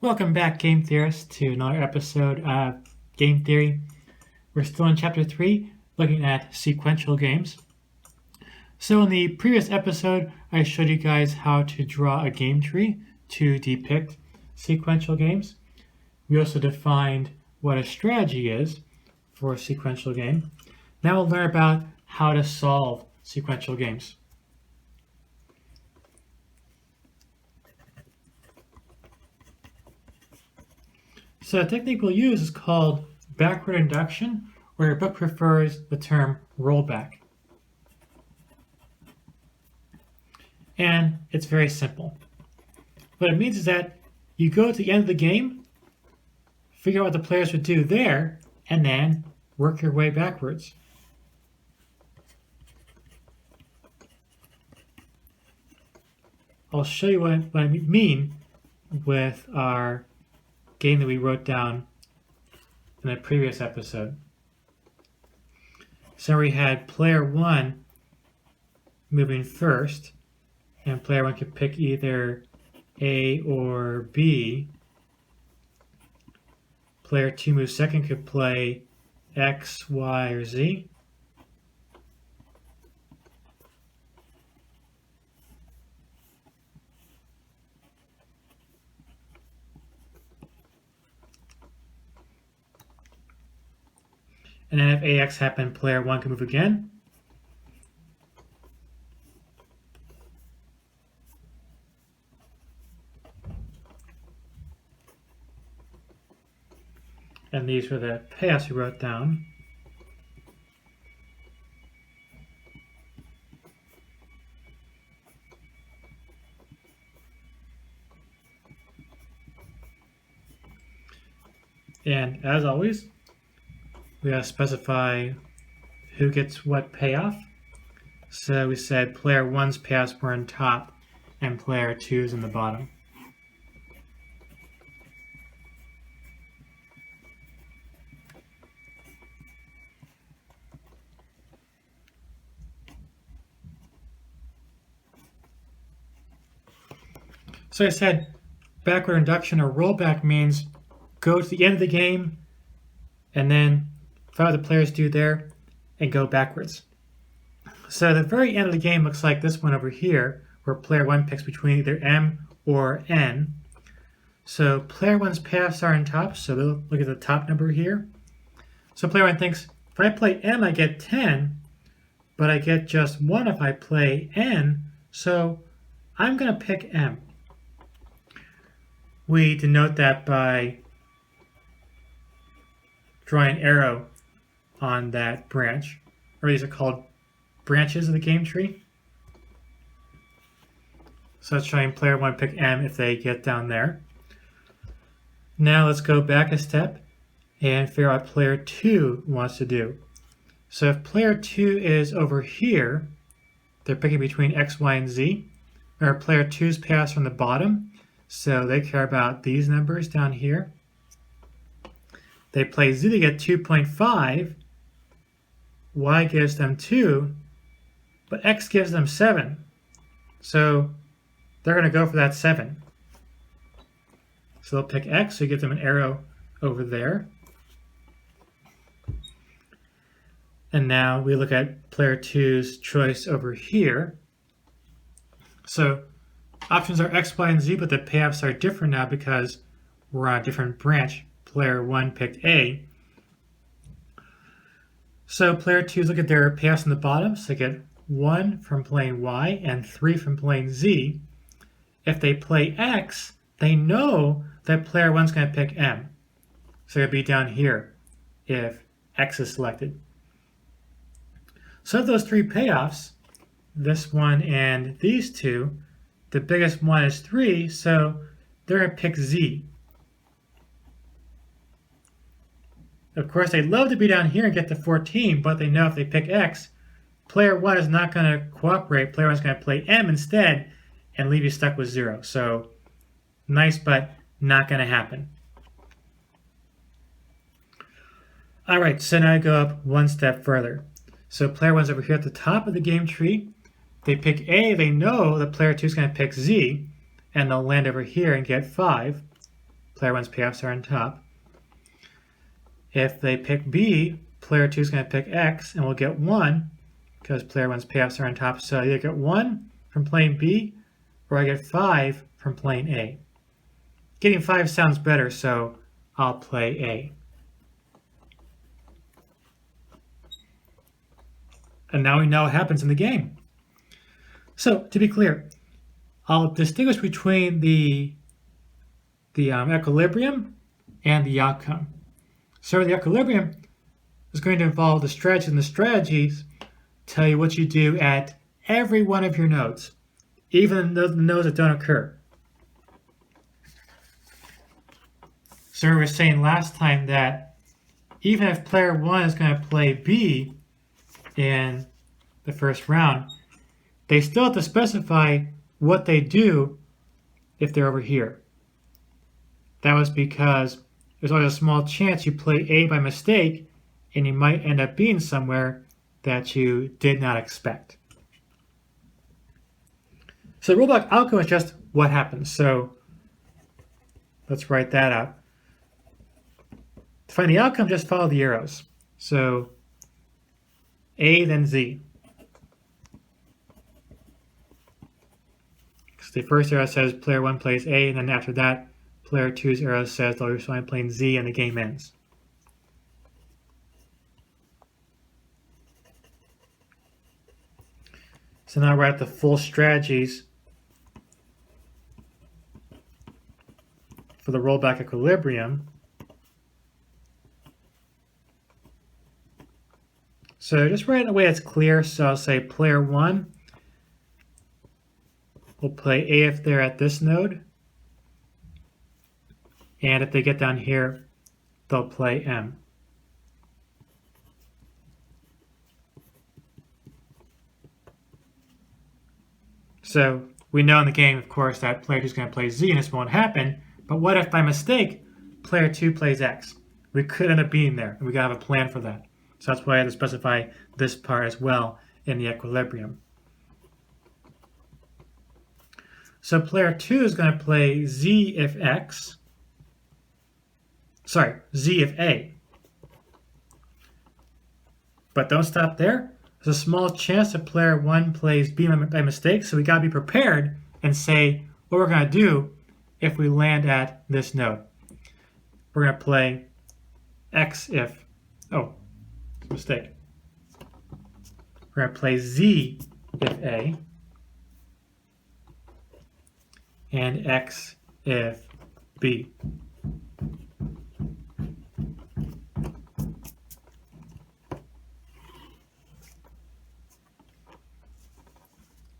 Welcome back, game theorists, to another episode of Game Theory. We're still in Chapter 3, looking at sequential games. So in the previous episode, I showed you guys how to draw a game tree to depict sequential games. We also defined what a strategy is for a sequential game. Now we'll learn about how to solve sequential games. So the technique we'll use is called backward induction, or your book prefers the term rollback. And it's very simple. What it means is that you go to the end of the game, figure out what the players would do there, and then work your way backwards. I'll show you what I mean with our game that we wrote down in a previous episode. So we had player 1 moving first, and player 1 could pick either A or B. Player 2 moves second, could play X, Y, or Z. And then if AX happened, player 1 can move again. And these were the payoffs we wrote down. And as always, we have to specify who gets what payoff. So we said player 1's payoffs were on top and player 2's in the bottom. So I said backward induction or rollback means go to the end of the game and then find what the players do there and go backwards. So the very end of the game looks like this one over here, where player 1 picks between either M or N. So player 1's payoffs are on top, so we'll look at the top number here. So player 1 thinks, if I play M, I get 10, but I get just 1 if I play N, so I'm going to pick M. We denote that by drawing an arrow on that branch, or these are called branches of the game tree. So let's try and player 1 pick M if they get down there. Now let's go back a step and figure out what player 2 wants to do. So if player 2 is over here, they're picking between X, Y, and Z. Or player 2's pass from the bottom, so they care about these numbers down here. They play Z, they get 2.5. Y gives them 2, but X gives them 7. So they're going to go for that 7. So they'll pick X, so you give them an arrow over there. And now we look at player 2's choice over here. So options are X, Y, and Z, but the payoffs are different now because we're on a different branch. Player 1 picked A. So player 2's look at their payoffs on the bottom. So they get 1 from playing Y and 3 from playing Z. If they play X, they know that player 1's going to pick M. So it'll be down here if X is selected. So of those 3 payoffs, this one and these two, the biggest one is 3, so they're going to pick Z. Of course, they'd love to be down here and get to 14, but they know if they pick X, player 1 is not going to cooperate. Player 1 is going to play M instead and leave you stuck with 0. So nice, but not going to happen. All right, so now I go up one step further. So player 1's over here at the top of the game tree. They pick A, they know that player 2 is going to pick Z, and they'll land over here and get 5. player 1's payoffs are on top. If they pick B, player 2 is going to pick X, and we'll get 1 because player 1's payoffs are on top. So I either get 1 from playing B, or I get 5 from playing A. Getting 5 sounds better, so I'll play A. And now we know what happens in the game. So, to be clear, I'll distinguish between the equilibrium and the outcome. So the equilibrium is going to involve the strategies, and the strategies tell you what you do at every one of your nodes, even the nodes that don't occur. So we were saying last time that even if player 1 is going to play B in the first round, they still have to specify what they do if they're over here. That was because there's always a small chance you play A by mistake and you might end up being somewhere that you did not expect. So the rollback outcome is just what happens. So let's write that out. To find the outcome, just follow the arrows. So A, then Z. Because the first arrow says player 1 plays A, and then after that, player 2's arrow says they'll respond playing Z, and the game ends. So now we're at the full strategies for the rollback equilibrium. So just write it in a way that's clear. So I'll say player 1 will play A if they're at this node. And if they get down here, they'll play M. So we know in the game, of course, that player 2 is going to play Z, and this won't happen. But what if by mistake, player 2 plays X? We could end up being there, and we got to have a plan for that. So that's why I had to specify this part as well in the equilibrium. So player 2 is going to play Z if X. Sorry, Z if A. But don't stop there. There's a small chance that player 1 plays B by mistake, so we got to be prepared and say what we're going to do if we land at this node. We're going to play X if, mistake. We're going to play Z if A, and X if B.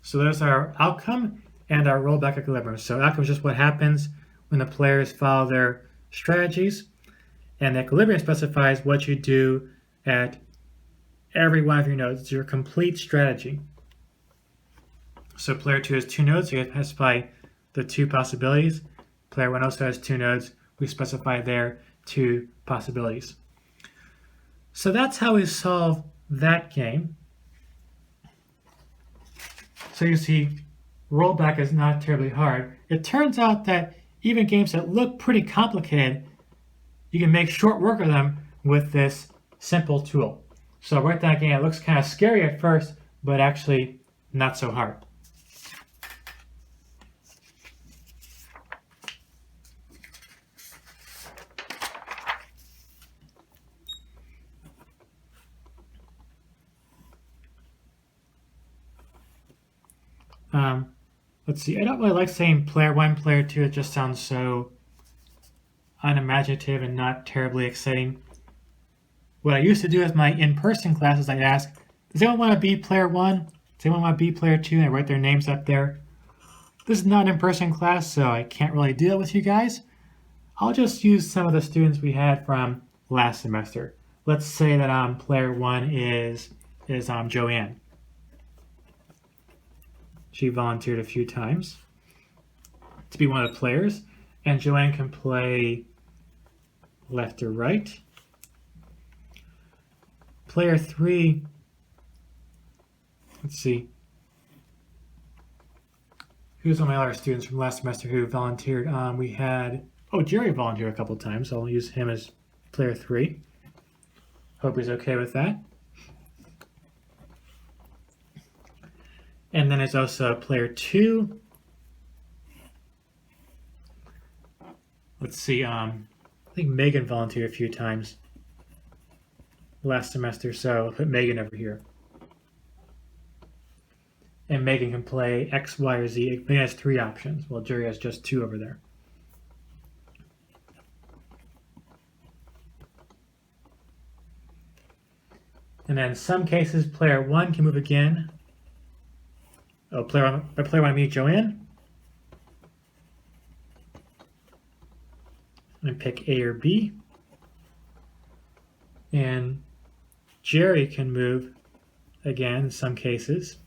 So there's our outcome and our rollback equilibrium. So outcome is just what happens when the players follow their strategies, and the equilibrium specifies what you do at every one of your nodes. It's your complete strategy. So player 2 has 2 nodes, so you specify the 2 possibilities. Player 1 also has 2 nodes. We specify their 2 possibilities. So that's how we solve that game. So you see, rollback is not terribly hard. It turns out that even games that look pretty complicated, you can make short work of them with this simple tool. So right that game, it looks kind of scary at first, but actually not so hard. Let's see, I don't really like saying player 1, player 2. It just sounds so unimaginative and not terribly exciting. What I used to do with my in-person classes, I'd ask, does anyone want to be player 1? Does anyone want to be player 2? And I write their names up there. This is not an in-person class, so I can't really deal with you guys. I'll just use some of the students we had from last semester. Let's say that player 1 is Joanne. She volunteered a few times to be one of the players, and Joanne can play left or right. Player 3, let's see, who's one of my other students from last semester who volunteered? We had Oh, Jerry volunteered a couple times. So I'll use him as player 3. Hope he's okay with that. And then there's also player 2. Let's see. I think Megan volunteered a few times last semester, so I'll put Megan over here. And Megan can play X, Y, or Z. Megan has 3 options, while Jerry has just 2 over there. And then in some cases, player 1 can move again. Oh, player 1 I mean Joanne. And pick A or B. And Jerry can move again in some cases.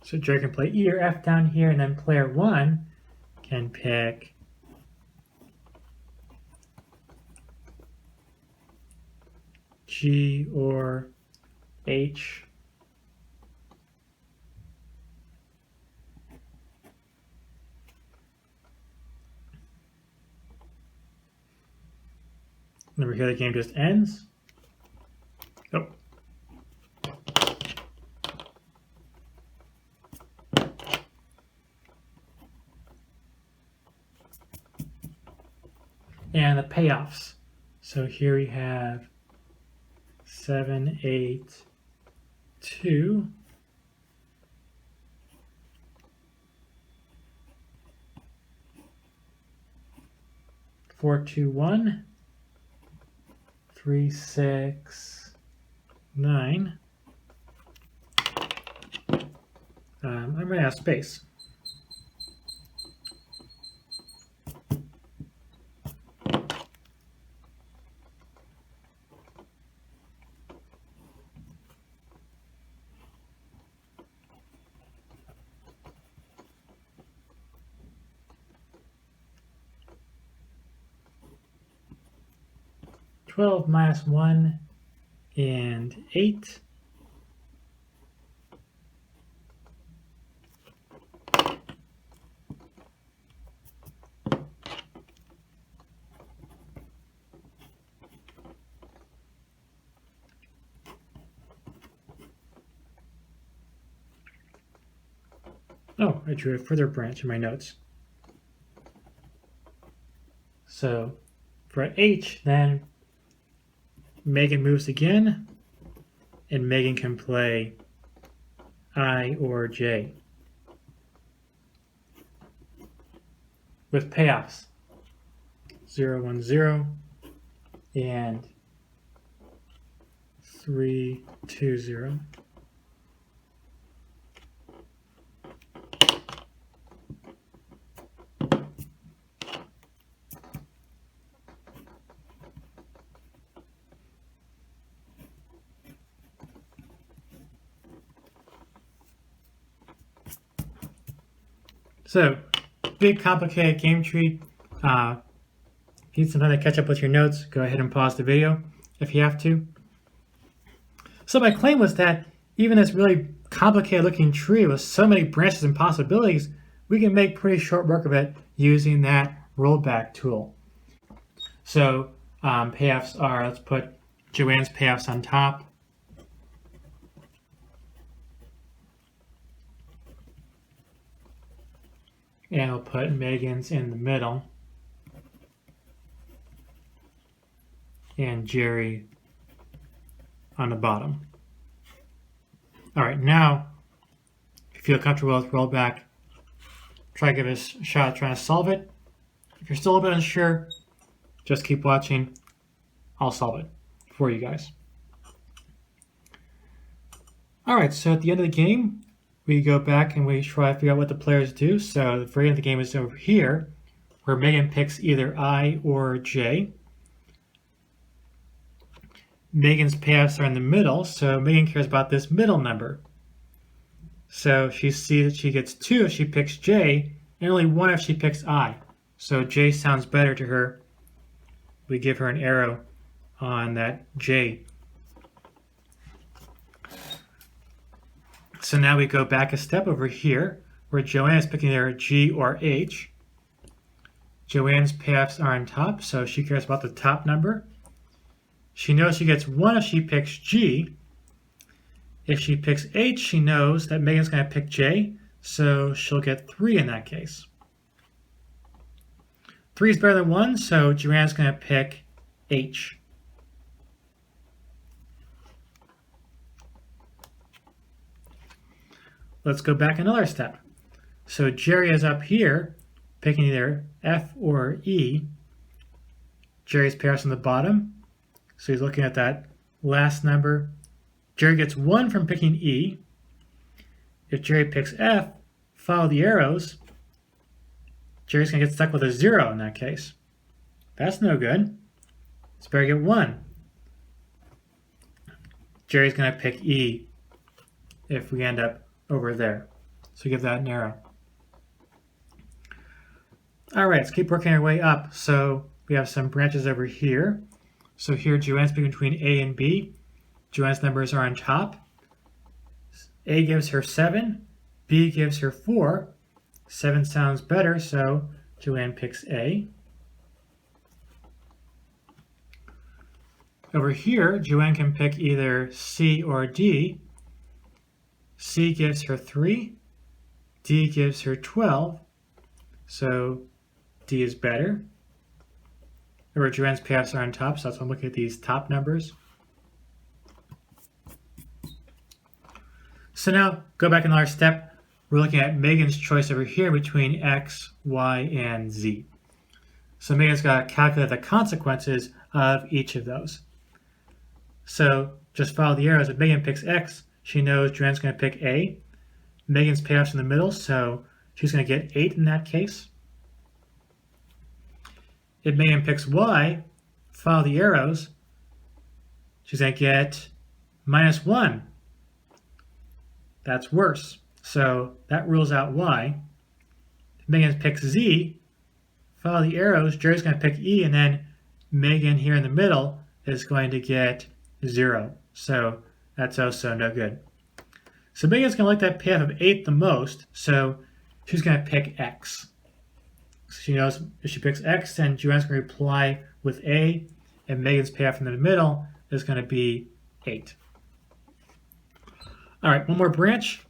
So Jerry can play E or F down here, and then player 1 can pick G or H. And over here the game just ends. Oh. And the payoffs. So here we have 7, 8, 2. Four, 2, 1, 3, 6, 9. I'm running out of space. -12 minus 1 and 8. Oh, I drew a further branch in my notes. So for H, then Megan moves again, and Megan can play I or J. With payoffs, 0, 1, 0, and 3, 2, 0. So, big complicated game tree. If you need some time to catch up with your notes, go ahead and pause the video if you have to. So my claim was that even this really complicated looking tree with so many branches and possibilities, we can make pretty short work of it using that rollback tool. So payoffs are, let's put Joanne's payoffs on top. And I'll put Megan's in the middle. And Jerry on the bottom. All right, now, if you feel comfortable with rollback, try to give it a shot trying to solve it. If you're still a bit unsure, just keep watching. I'll solve it for you guys. All right, so at the end of the game, we go back and we try to figure out what the players do. So the very end of the game is over here, where Megan picks either I or J. Megan's payoffs are in the middle, so Megan cares about this middle number. So she sees that she gets 2 if she picks J, and only 1 if she picks I. So J sounds better to her. We give her an arrow on that J. So now we go back a step over here, where Joanne is picking either G or H. Joanne's payoffs are on top, so she cares about the top number. She knows she gets 1 if she picks G. If she picks H, she knows that Megan's going to pick J, so she'll get 3 in that case. 3 is better than 1, so Joanne's going to pick H. Let's go back another step. So Jerry is up here, picking either F or E. Jerry's payoffs on the bottom, so he's looking at that last number. Jerry gets 1 from picking E. If Jerry picks F, follow the arrows. Jerry's going to get stuck with a 0 in that case. That's no good. It's better to get 1. Jerry's going to pick E if we end up over there. So give that an arrow. All right, let's keep working our way up. So we have some branches over here. So here Joanne's picking between A and B. Joanne's numbers are on top. A gives her 7. B gives her 4. 7 sounds better, so Joanne picks A. Over here, Joanne can pick either C or D. C gives her 3. D gives her 12. So D is better. Remember, Joanne's payoffs are on top, so that's why I'm looking at these top numbers. So now, go back another step. We're looking at Megan's choice over here between X, Y, and Z. So Megan's got to calculate the consequences of each of those. So just follow the arrows. If Megan picks X, she knows Joanne's going to pick A. Megan's payoffs in the middle, so she's going to get 8 in that case. If Megan picks Y, follow the arrows, she's going to get -1. That's worse. So that rules out Y. If Megan picks Z, follow the arrows, Jerry's going to pick E, and then Megan here in the middle is going to get 0. So that's also no good. So Megan's going to like that payoff of 8 the most, so she's going to pick X. So she knows if she picks X, then Joanne's going to reply with A, and Megan's payoff in the middle is going to be 8. All right, one more branch.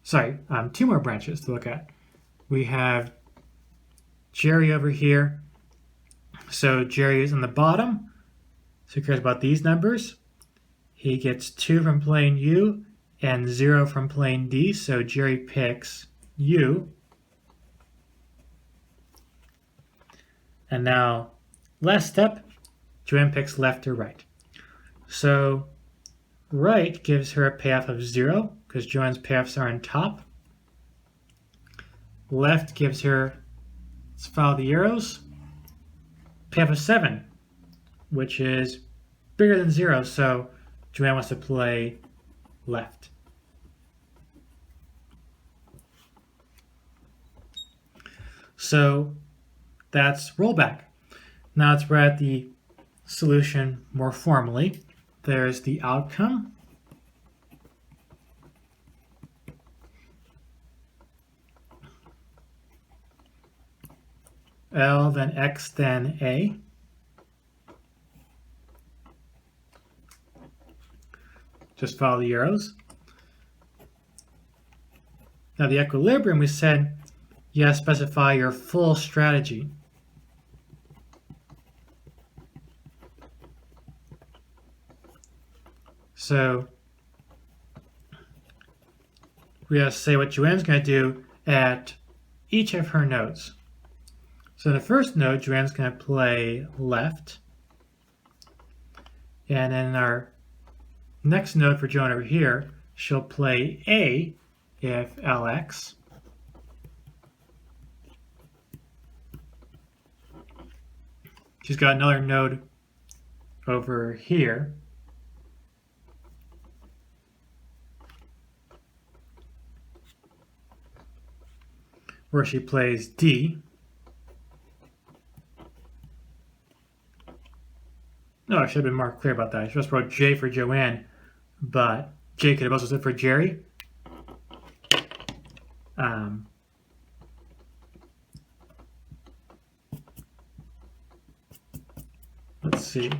Sorry, 2 more branches to look at. We have Jerry over here. So Jerry is on the bottom, so he cares about these numbers. He gets 2 from playing U and 0 from playing D, so Jerry picks U. And now, last step, Joanne picks left or right. So right gives her a payoff of 0, because Joanne's payoffs are on top. Left gives her, let's follow the arrows, payoff of 7, which is bigger than 0, so Joanne wants to play left. So that's rollback. Now let's write the solution more formally. There's the outcome. L, then X, then A. Just follow the arrows. Now the equilibrium, we said, you have to specify your full strategy. So we have to say what Joanne's going to do at each of her nodes. So the first node, Joanne's going to play left. And then our next node for Joanne over here, she'll play A if LX. She's got another node over here. where she plays D. No, I should have been more clear about that. I just wrote J for Joanne, but J could have also stood for Jerry. Let's see.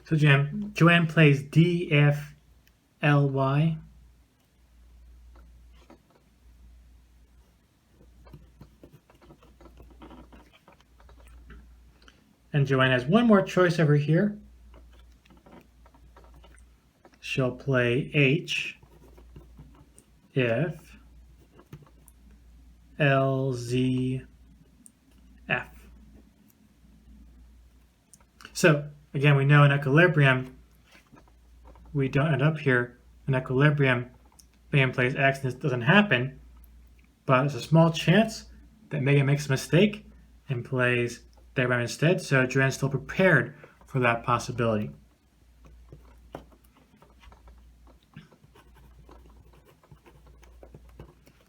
So Joanne plays D, F, L, Y. And Joanne has one more choice over here. She'll play H if L, Z, F. So again, we know in equilibrium, we don't end up here. In equilibrium, Megan plays X and this doesn't happen, but there's a small chance that Megan makes a mistake and plays diagram instead, so Joanne's still prepared for that possibility.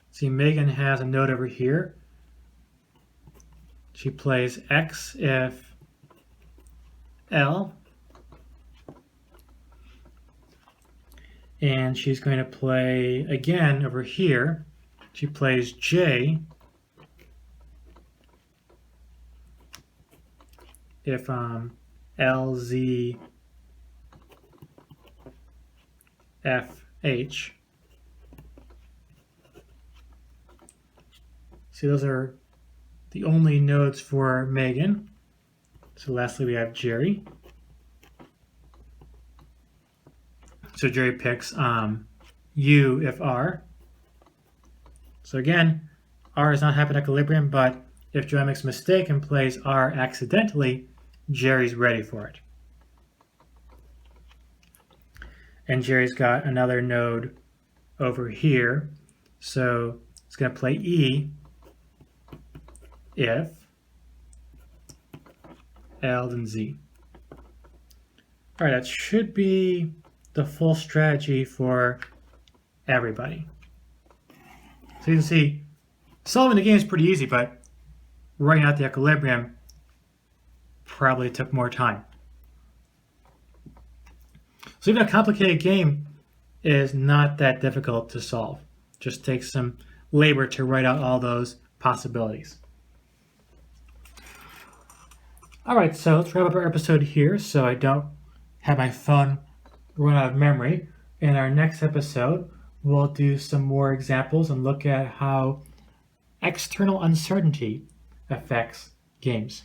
See, Megan has a note over here. She plays X if L, and she's going to play again over here. She plays J if L, Z, F, H. See, those are the only nodes for Megan. So lastly, we have Jerry. So Jerry picks U if R. So again, R does not happen at equilibrium, but if Joanne makes a mistake and plays R accidentally, Jerry's ready for it. And Jerry's got another node over here. So it's going to play E if L and Z. All right, that should be the full strategy for everybody. So you can see solving the game is pretty easy, but writing out the equilibrium probably took more time. So even a complicated game is not that difficult to solve. Just takes some labor to write out all those possibilities. All right, so let's wrap up our episode here so I don't have my phone run out of memory. In our next episode, we'll do some more examples and look at how external uncertainty affects games.